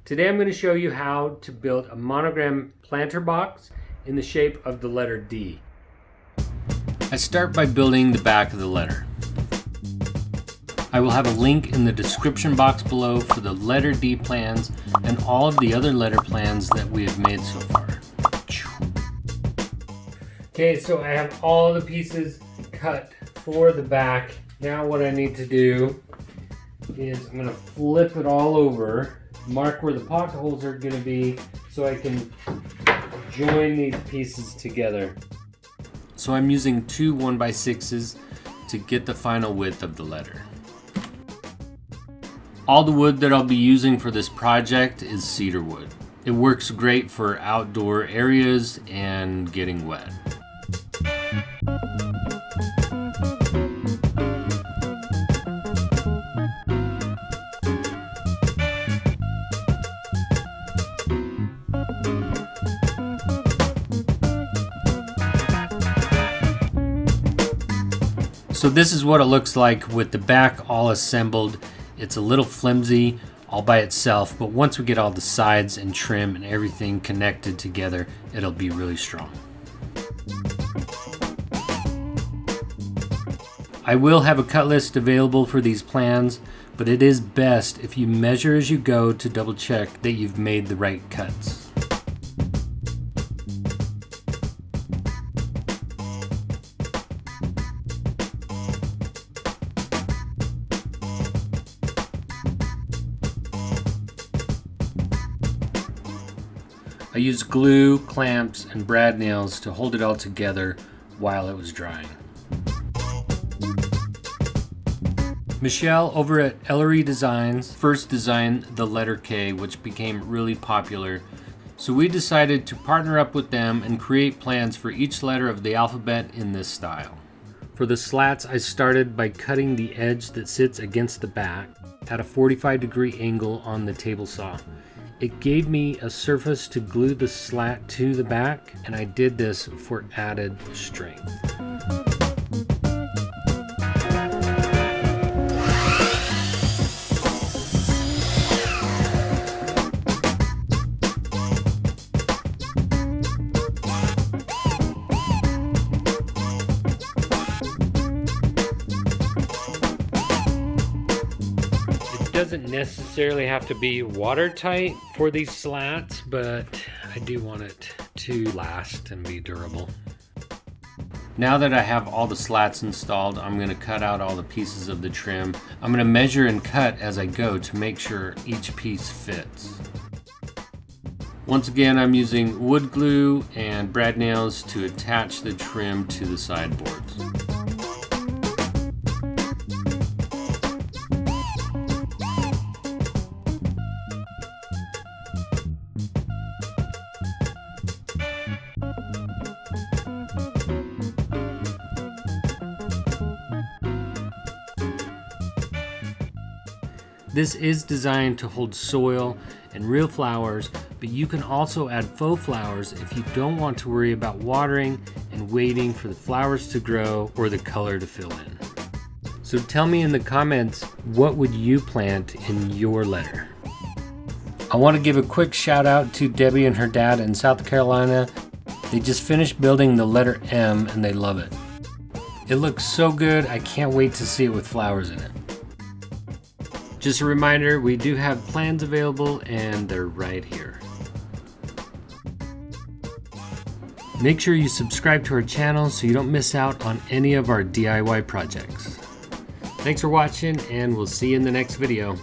Today I'm going to show you how to build a monogram planter box in the shape of the letter D. I start by building the back of the letter. I will have a link in the description box below for the letter D plans and all of the other letter plans that we have made so far. Okay, so I have all the pieces cut for the back. Now what I need to do is I'm going to flip it all over, mark where the pocket holes are going to be so I can join these pieces together. So I'm using two 1x6s to get the final width of the letter. All the wood that I'll be using for this project is cedar wood. It works great for outdoor areas and getting wet. So this is what it looks like with the back all assembled. It's a little flimsy all by itself, but once we get all the sides and trim and everything connected together, it'll be really strong. I will have a cut list available for these plans, but it is best if you measure as you go to double check that you've made the right cuts. I used glue, clamps, and brad nails to hold it all together while it was drying. Michelle over at Ellery Designs first designed the letter K, which became really popular. So we decided to partner up with them and create plans for each letter of the alphabet in this style. For the slats, I started by cutting the edge that sits against the back at a 45-degree angle on the table saw. It gave me a surface to glue the slat to the back, and I did this for added strength. Doesn't necessarily have to be watertight for these slats, but I do want it to last and be durable. Now that I have all the slats installed, I'm going to cut out all the pieces of the trim. I'm going to measure and cut as I go to make sure each piece fits. Once again, I'm using wood glue and brad nails to attach the trim to the sideboards. This is designed to hold soil and real flowers, but you can also add faux flowers if you don't want to worry about watering and waiting for the flowers to grow or the color to fill in. So tell me in the comments, what would you plant in your letter? I want to give a quick shout out to Debbie and her dad in South Carolina. They just finished building the letter M and they love it. It looks so good, I can't wait to see it with flowers in it. Just a reminder, we do have plans available and they're right here. Make sure you subscribe to our channel so you don't miss out on any of our DIY projects. Thanks for watching and we'll see you in the next video.